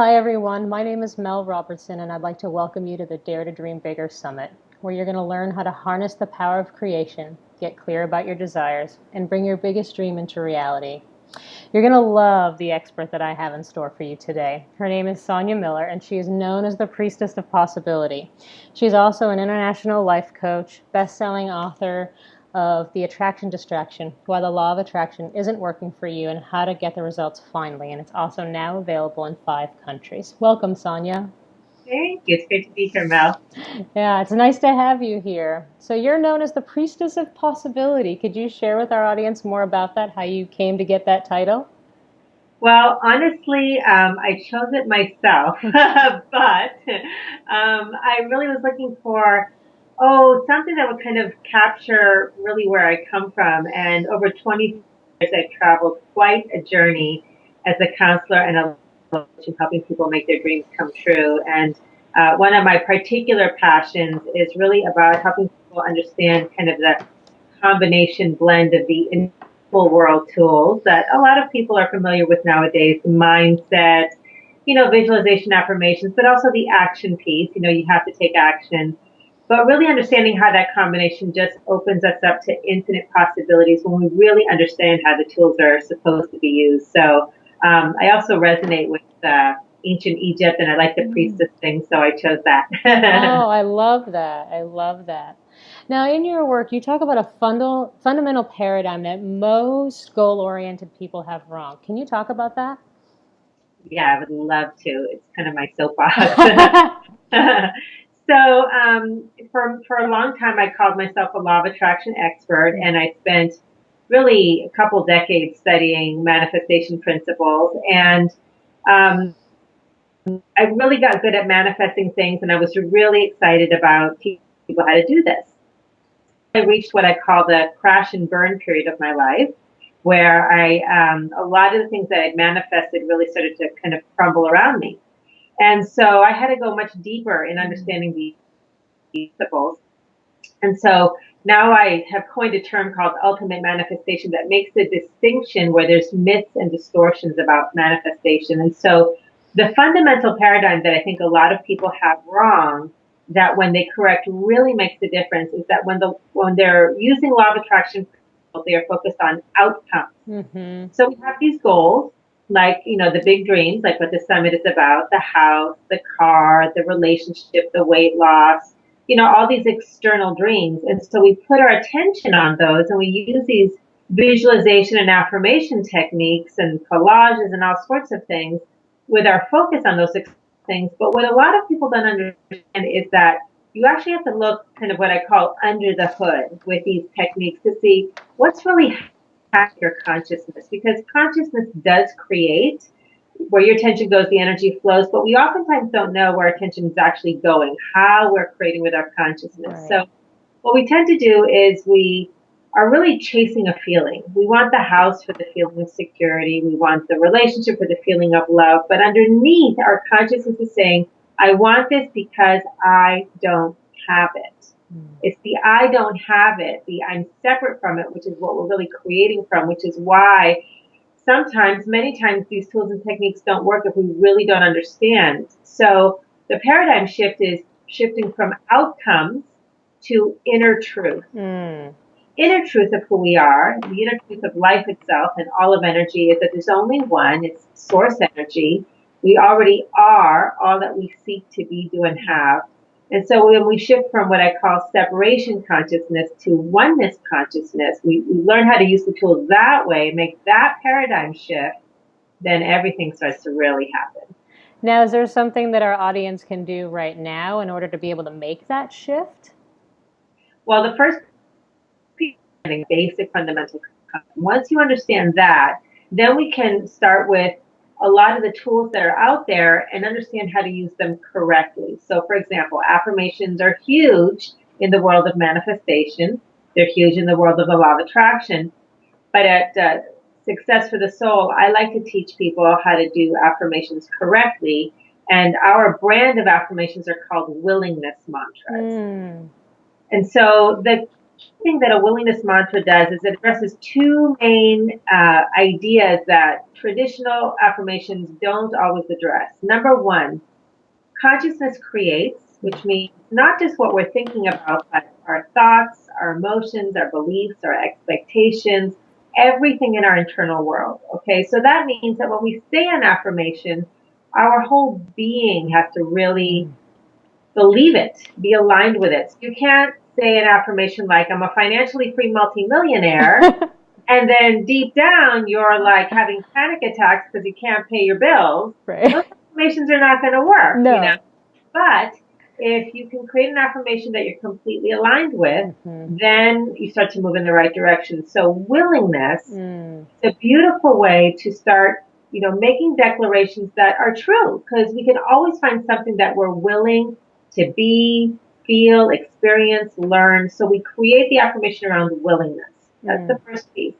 Hi, everyone. My name is Mel Robertson, and I'd like to welcome you to the Dare to Dream Bigger Summit, where you're going to learn how to harness the power of creation, get clear about your desires, and bring your biggest dream into reality. You're going to love the expert that I have in store for you today. Her name is Sonia Miller, and she is known as the Priestess of Possibility. She's also an international life coach, best-selling author of The Attraction Distraction, Why the Law of Attraction Isn't Working for You, and How to Get the Results Finally. And it's also now available in 5 countries. Welcome, Sonia. Thank you. It's great to be here, Mel. Yeah, it's nice to have you here. So you're known as the Priestess of Possibility. Could you share with our audience more about that, how you came to get that title? Well, honestly, I chose it myself, but I really was looking for, something that would kind of capture really where I come from. And over 20 years, I've traveled quite a journey as a counselor and a coach in helping people make their dreams come true. And one of my particular passions is really about helping people understand kind of the combination blend of the invisible world tools that a lot of people are familiar with nowadays, mindset, visualization affirmations, but also the action piece. You have to take action. But really understanding how that combination just opens us up to infinite possibilities when we really understand how the tools are supposed to be used. So I also resonate with ancient Egypt, and I like the priestess thing, so I chose Oh, that. I love that. I love that. Now, in your work, you talk about a fundamental paradigm that most goal oriented people have wrong. Can you talk about that? Yeah, I would love to. It's kind of my soapbox. So, for a long time, I called myself a law of attraction expert, and I spent really a couple decades studying manifestation principles. And um, I really got good at manifesting things, and I was really excited about teaching people how to do this. I reached what I call the crash and burn period of my life, where a lot of the things that I'd manifested really started to kind of crumble around me. And so I had to go much deeper in understanding these principles. And so now I have coined a term called ultimate manifestation that makes the distinction where there's myths and distortions about manifestation. And so the fundamental paradigm that I think a lot of people have wrong, that when they correct really makes a difference, is that when they're using law of attraction, they are focused on outcomes. Mm-hmm. So we have these goals, like, the big dreams, like what the summit is about, the house, the car, the relationship, the weight loss, all these external dreams. And so we put our attention on those, and we use these visualization and affirmation techniques and collages and all sorts of things with our focus on those things. But what a lot of people don't understand is that you actually have to look kind of what I call under the hood with these techniques to see what's really your consciousness, because consciousness does create. Where your attention goes, the energy flows, but we oftentimes don't know where our attention is actually going, how we're creating with our consciousness. Right. So what we tend to do is we are really chasing a feeling. We want the house for the feeling of security. We want the relationship for the feeling of love. But underneath, our consciousness is saying, I want this because I don't have it. It's the I don't have it, the I'm separate from it, which is what we're really creating from, which is why sometimes, many times, these tools and techniques don't work if we really don't understand. So the paradigm shift is shifting from outcomes to inner truth. Mm. Inner truth of who we are, the inner truth of life itself and all of energy is that there's only one, it's source energy. We already are all that we seek to be, do, and have. And so when we shift from what I call separation consciousness to oneness consciousness, we learn how to use the tools that way, make that paradigm shift, then everything starts to really happen. Now, is there something that our audience can do right now in order to be able to make that shift? Well, the first basic fundamental. Once you understand that, then we can start with a lot of the tools that are out there and understand how to use them correctly. So, for example, affirmations are huge in the world of manifestation. They're huge in the world of the law of attraction. But at Success for the Soul, I like to teach people how to do affirmations correctly. And our brand of affirmations are called willingness mantras. Mm. And so the thing that a willingness mantra does is it addresses two main ideas that traditional affirmations don't always address. Number one, consciousness creates, which means not just what we're thinking about, but our thoughts, our emotions, our beliefs, our expectations, everything in our internal world. Okay, so that means that when we say an affirmation, our whole being has to really believe it, be aligned with it. So you can't say an affirmation like, I'm a financially free multimillionaire, and then deep down you're like having panic attacks because you can't pay your bills. Right. Those affirmations are not going to work, you know. No. But if you can create an affirmation that you're completely aligned with, then you start to move in the right direction. So willingness is a beautiful way to start, making declarations that are true, because we can always find something that we're willing to be, feel, experience, learn. So we create the affirmation around willingness. That's the first piece.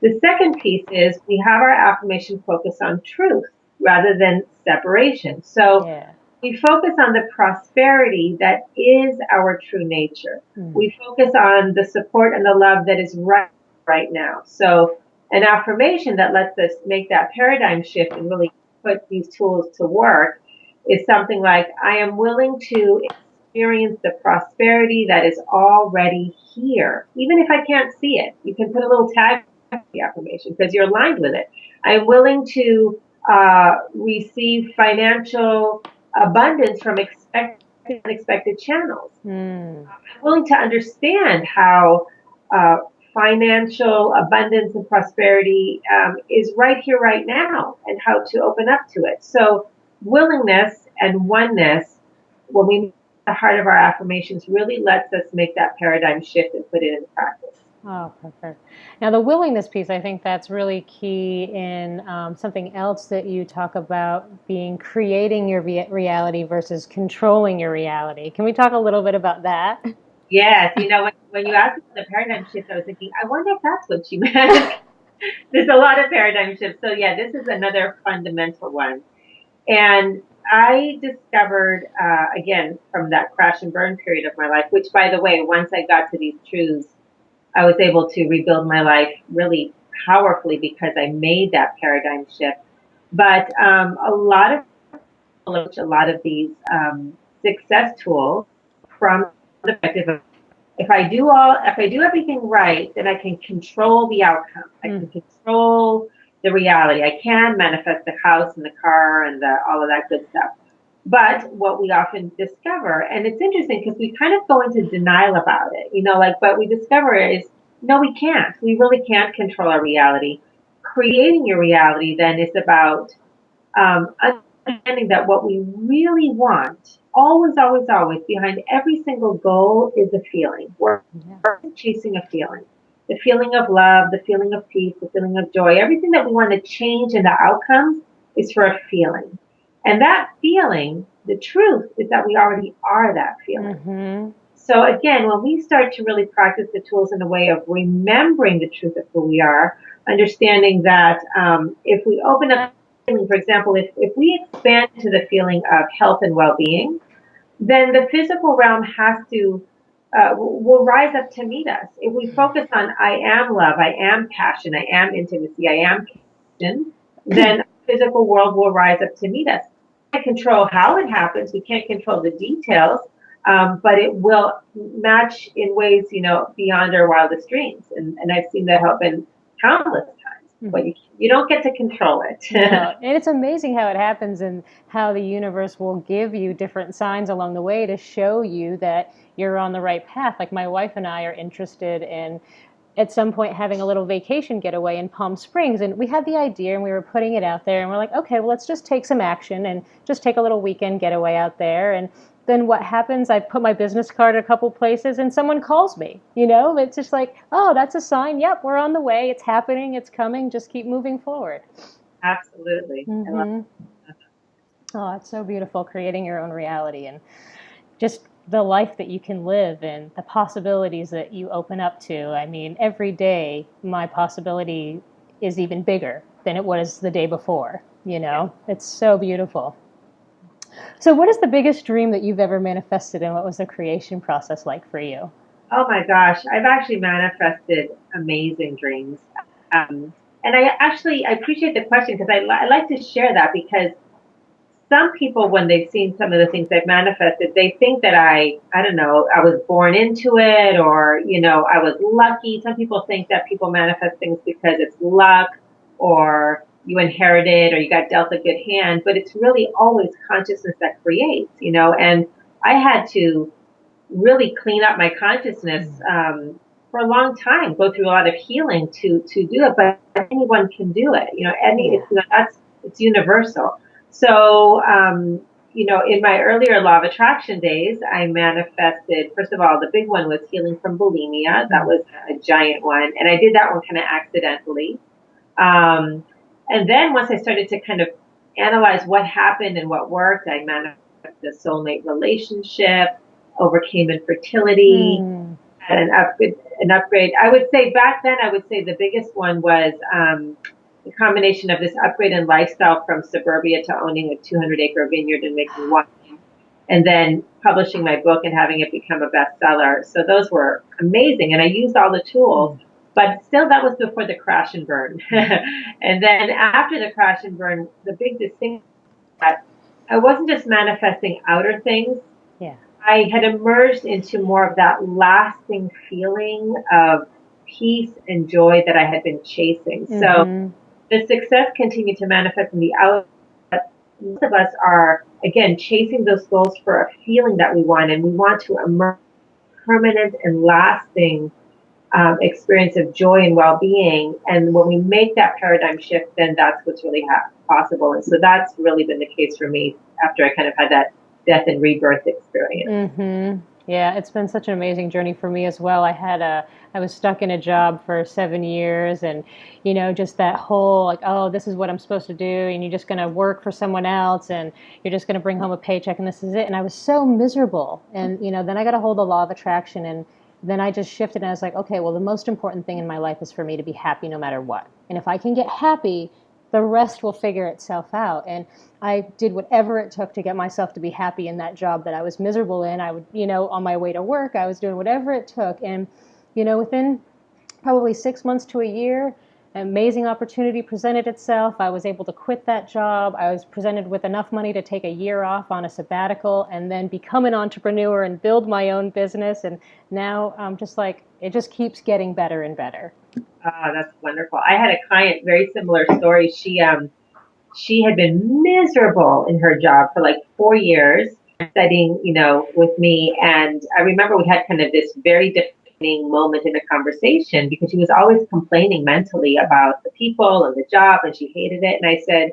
The second piece is we have our affirmation focus on truth rather than separation. So Yeah. we focus on the prosperity that is our true nature. We focus on the support and the love that is right now. So an affirmation that lets us make that paradigm shift and really put these tools to work is something like, I am willing to experience the prosperity that is already here. Even if I can't see it, you can put a little tag on the affirmation because you're aligned with it. I'm willing to receive financial abundance from unexpected channels. I'm willing to understand how financial abundance and prosperity is right here, right now, and how to open up to it. So willingness and oneness, when we meet the heart of our affirmations, really lets us make that paradigm shift and put it into practice. Oh, perfect. Now, the willingness piece, I think that's really key in something else that you talk about being creating your reality versus controlling your reality. Can we talk a little bit about that? Yes, when you asked me the paradigm shift, I was thinking, I wonder if that's what you meant. There's a lot of paradigm shifts. So yeah, this is another fundamental one. And I discovered, again, from that crash and burn period of my life, which by the way, once I got to these truths, I was able to rebuild my life really powerfully because I made that paradigm shift. But a lot of these success tools from the perspective of if I do everything right, then I can control the outcome. I can control the reality. I can manifest the house and the car and all of that good stuff. But what we often discover, and it's interesting because we kind of go into denial about it, but we discover is, no, we can't. We really can't control our reality. Creating your reality then is about understanding that what we really want, always, always, always, behind every single goal is a feeling. We're chasing a feeling. The feeling of love, the feeling of peace, the feeling of joy, everything that we want to change in the outcomes is for a feeling. And that feeling, the truth is that we already are that feeling. So again, when we start to really practice the tools in a way of remembering the truth of who we are, understanding that if we open up, for example, if we expand to the feeling of health and well-being, then the physical realm has to will rise up to meet us. If we focus on I am love, I am passion, I am intimacy, I am connection, then the physical world will rise up to meet us. We can't control how it happens. We can't control the details, but it will match in ways, beyond our wildest dreams. And I've seen that happen countless times. But you don't get to control it. No. And it's amazing how it happens and how the universe will give you different signs along the way to show you that you're on the right path. Like my wife and I are interested in at some point having a little vacation getaway in Palm Springs, and we had the idea and we were putting it out there and we're like, okay, well, let's just take some action and just take a little weekend getaway out there. And then what happens, I put my business card a couple places and someone calls me. It's just like, oh, that's a sign. Yep, we're on the way. It's happening. It's coming. Just keep moving forward. Absolutely. Oh, it's so beautiful, creating your own reality and just the life that you can live and the possibilities that you open up to. I mean, every day my possibility is even bigger than it was the day before. It's so beautiful. So what is the biggest dream that you've ever manifested, and what was the creation process like for you? Oh my gosh, I've actually manifested amazing dreams. And I appreciate the question because I like to share that because some people, when they've seen some of the things I've manifested, they think that I don't know, I was born into it or, I was lucky. Some people think that people manifest things because it's luck or you inherit it or you got dealt a good hand, but it's really always consciousness that creates, and I had to really clean up my consciousness for a long time, go through a lot of healing to do it. But anyone can do it. Yeah. It's universal. So in my earlier law of attraction days, I manifested. First of all, the big one was healing from bulimia. That was a giant one, and I did that one kind of accidentally. Um, and then once I started to kind of analyze what happened and what worked, I manifested a soulmate relationship, overcame infertility, Mm. had an upgrade. I would say back then, I would say the biggest one was the combination of this upgrade in lifestyle from suburbia to owning a 200-acre vineyard and making wine, and then publishing my book and having it become a bestseller. So those were amazing, and I used all the tools. But still, that was before the crash and burn. And then after the crash and burn, the big distinction that I wasn't just manifesting outer things. Yeah. I had emerged into more of that lasting feeling of peace and joy that I had been chasing. So Mm-hmm. the success continued to manifest in the outer. Most of us are, again, chasing those goals for a feeling that we want, and we want to emerge permanent and lasting experience of joy and well-being. And when we make that paradigm shift, then that's what's really possible. And so that's really been the case for me after I kind of had that death and rebirth experience. Mm-hmm. Yeah, it's been such an amazing journey for me as well. I was stuck in a job for 7 years, and just that whole like, oh, this is what I'm supposed to do, and you're just gonna work for someone else, and you're just gonna bring home a paycheck, and this is it. And I was so miserable. And then I got a hold of the law of attraction, and then I just shifted, and I was like, okay, well, the most important thing in my life is for me to be happy no matter what. And if I can get happy, the rest will figure itself out. And I did whatever it took to get myself to be happy in that job that I was miserable in. I would, on my way to work, I was doing whatever it took. And, within probably 6 months to a year, an amazing opportunity presented itself. I was able to quit that job. I was presented with enough money to take a year off on a sabbatical and then become an entrepreneur and build my own business. And now I'm just like, it just keeps getting better and better. Ah, that's wonderful. I had a client, very similar story. She had been miserable in her job for like 4 years studying, with me. And I remember we had kind of this very defining moment in the conversation because she was always complaining mentally about the people and the job and she hated it. And I said,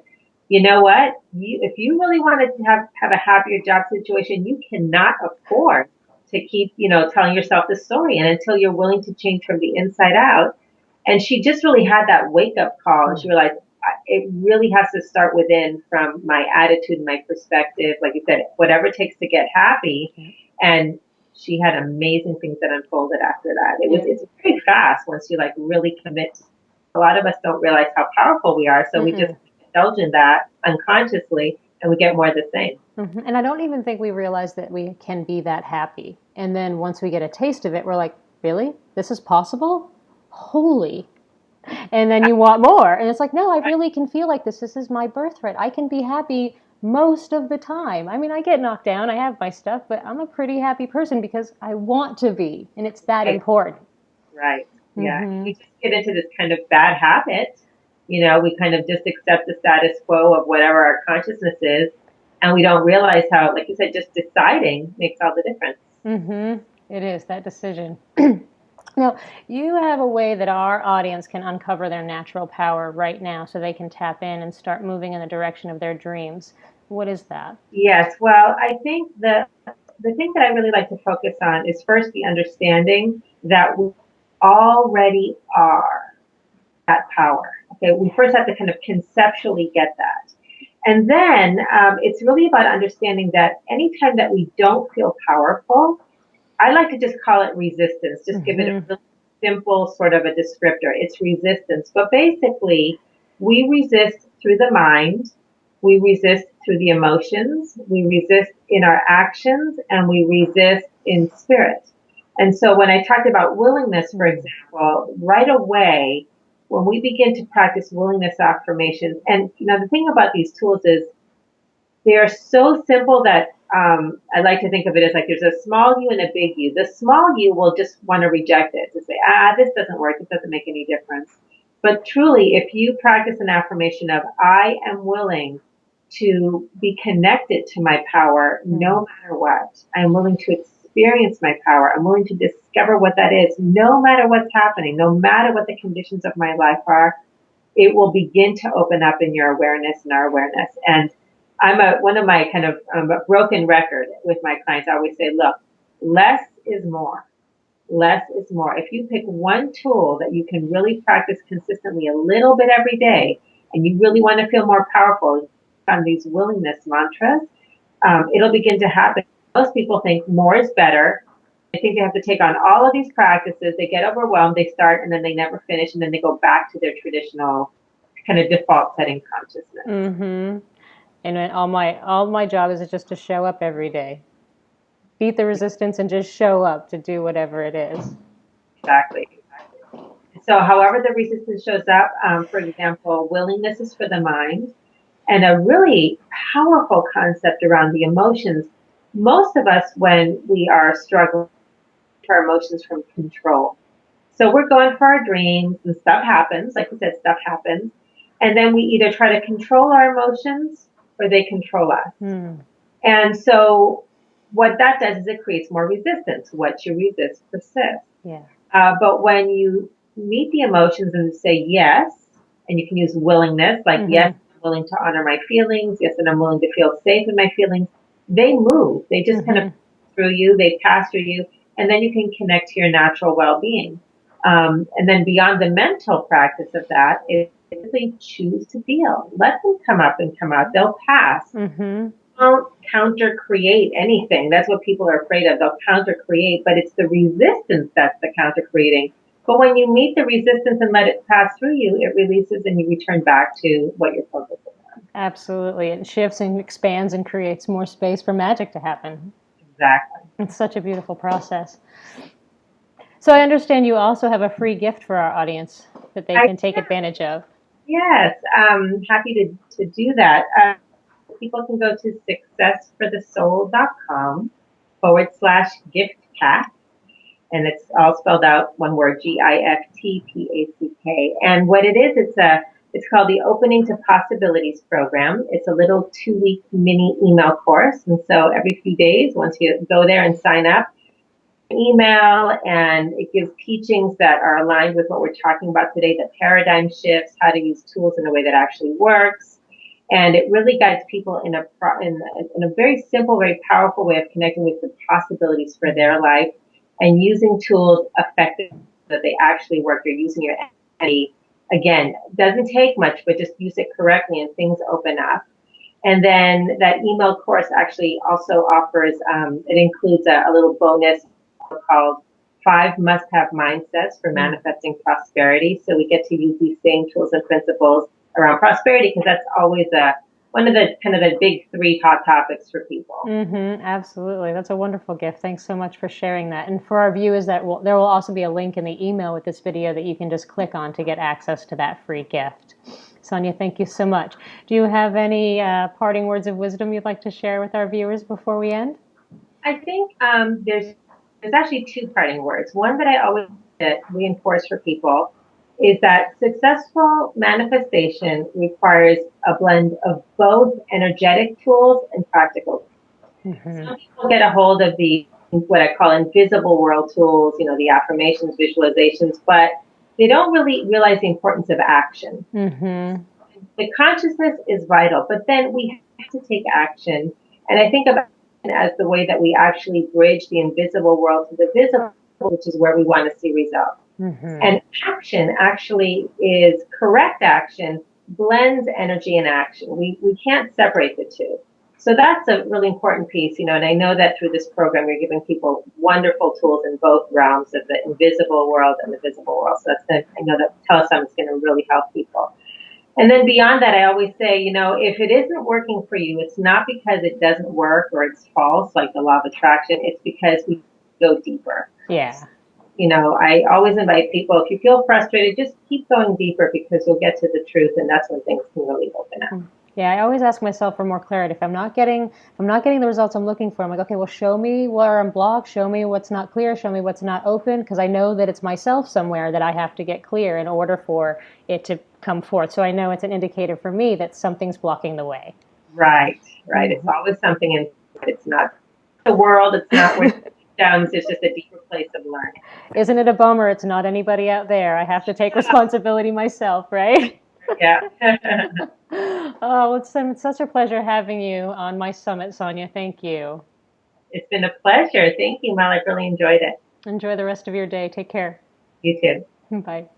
you know what? If you really wanted to have a happier job situation, you cannot afford to keep, telling yourself the story. And until you're willing to change from the inside out. And she just really had that wake up call and she realized it really has to start within from my attitude, my perspective. Like you said, whatever it takes to get happy. And she had amazing things that unfolded after that. It's very fast once you like really commit. A lot of us don't realize how powerful we are. So we just indulge in that unconsciously and we get more of the same. Mm-hmm. And I don't even think we realize that we can be that happy. And then once we get a taste of it, we're like, really? This is possible? Holy. And then you want more. And it's like, no, I really can feel like this. This is my birthright. I can be happy most of the time. I mean, I get knocked down. I have my stuff, but I'm a pretty happy person because I want to be. And it's that Right. important. Right. Yeah. Mm-hmm. We just get into this kind of bad habit. We kind of just accept the status quo of whatever our consciousness is. And we don't realize how, like you said, just deciding makes all the difference. Mm-hmm. It is that decision. Now, you have a way that our audience can uncover their natural power right now so they can tap in and start moving in the direction of their dreams. What is that? Yes. Well, I think the thing that I really like to focus on is first the understanding that we already are that power. Okay. We first have to kind of conceptually get that. And then it's really about understanding that anytime that we don't feel powerful, I like to just call it resistance, just give it a Mm-hmm. really simple sort of a descriptor. It's resistance. But basically, we resist through the mind, we resist through the emotions, we resist in our actions, and we resist in spirit. And so when I talked about willingness, for example, right away, when we begin to practice willingness affirmations, and the thing about these tools is they are so simple that I like to think of it as like there's a small you and a big you. The small you will just want to reject it, to say, this doesn't work, it doesn't make any difference. But truly, if you practice an affirmation of, I am willing to be connected to my power no matter what, I'm willing to experience my power, I'm willing to discover what that is, no matter what's happening, no matter what the conditions of my life are, it will begin to open up in your awareness and our awareness. And one of my kind of a broken record with my clients. I always say, look, less is more. Less is more. If you pick one tool that you can really practice consistently a little bit every day, and you really want to feel more powerful on these willingness mantras, it'll begin to happen. Most people think more is better. I think they have to take on all of these practices. They get overwhelmed, they start, and then they never finish, and then they go back to their traditional kind of default setting consciousness. Mm-hmm. And all my job is just to show up every day, beat the resistance, and just show up to do whatever it is. Exactly. So, however the resistance shows up, for example, willingness is for the mind, and a really powerful concept around the emotions. Most of us, when we are struggling, our emotions from control. So we're going for our dreams and stuff happens. Like we said, stuff happens. And then we either try to control our emotions or they control us. And so what that does is it creates more resistance. What you resist persists. Yeah. But when you meet the emotions and say yes, and you can use willingness, like yes, I'm willing to honor my feelings. Yes, and I'm willing to feel safe in my feelings. They move. They just kind of through you. They pass through you. And then you can connect to your natural well-being. And then beyond the mental practice of that, is simply choose to feel. Let them come up and come out. They'll pass. Don't counter create anything. That's what people are afraid of. They'll counter create, but it's the resistance that's the counter creating. But when you meet the resistance and let it pass through you, it releases and you return back to what you're focusing on. Absolutely. It shifts and expands and creates more space for magic to happen. Exactly. It's such a beautiful process. So I understand you also have a free gift for our audience that they can take advantage of. Yes, happy to do that. People can go to successforthesoul.com/gift pack. And it's all spelled out one word, GIFTPACK. And what it is, it's called the Opening to Possibilities program. It's a little 2-week mini email course. And so every few days, once you go there and sign up, email, and it gives teachings that are aligned with what we're talking about today, the paradigm shifts, how to use tools in a way that actually works. And it really guides people in a very simple, very powerful way of connecting with the possibilities for their life and using tools effectively so that they actually work. You're using your energy. Again, doesn't take much, but just use it correctly and things open up. And then that email course actually also offers, it includes a little bonus called 5 must-have mindsets for manifesting prosperity. So we get to use these same tools and principles around prosperity because that's always one of the kind of the big 3 hot topics for people. Absolutely. That's a wonderful gift. Thanks so much for sharing that. And for our viewers, there will also be a link in the email with this video that you can just click on to get access to that free gift. Sonia, thank you so much. Do you have any parting words of wisdom you'd like to share with our viewers before we end? I think there's actually 2 parting words. One that I always reinforce for people is that successful manifestation requires a blend of both energetic tools and practical tools. Some people get a hold of the what I call invisible world tools, the affirmations, visualizations, but they don't really realize the importance of action. The consciousness is vital, but then we have to take action. And I think about it as the way that we actually bridge the invisible world to the visible, which is where we want to see results. And action actually is correct action, blends energy and action. We can't separate the two. So that's a really important piece, and I know that through this program, you're giving people wonderful tools in both realms of the invisible world and the visible world. So I know that Telesum is going to really help people. And then beyond that, I always say, if it isn't working for you, it's not because it doesn't work or it's false, like the law of attraction. It's because we go deeper. Yeah. I always invite people, if you feel frustrated, just keep going deeper because you'll get to the truth, and that's when things can really open up. Yeah, I always ask myself for more clarity. If I'm not getting the results I'm looking for, I'm like, okay, well, show me where I'm blocked, show me what's not clear, show me what's not open, because I know that it's myself somewhere that I have to get clear in order for it to come forth. So I know it's an indicator for me that something's blocking the way. Right, right. It's always something, and it's not the world, it's not where it sounds, it's just a deeper place of learning. Isn't it a bummer? It's not anybody out there. I have to take responsibility myself, right? Yeah. Oh, it's such a pleasure having you on my summit, Sonia. Thank you. It's been a pleasure. Thank you, Mel. I really enjoyed it. Enjoy the rest of your day. Take care. You too. Bye.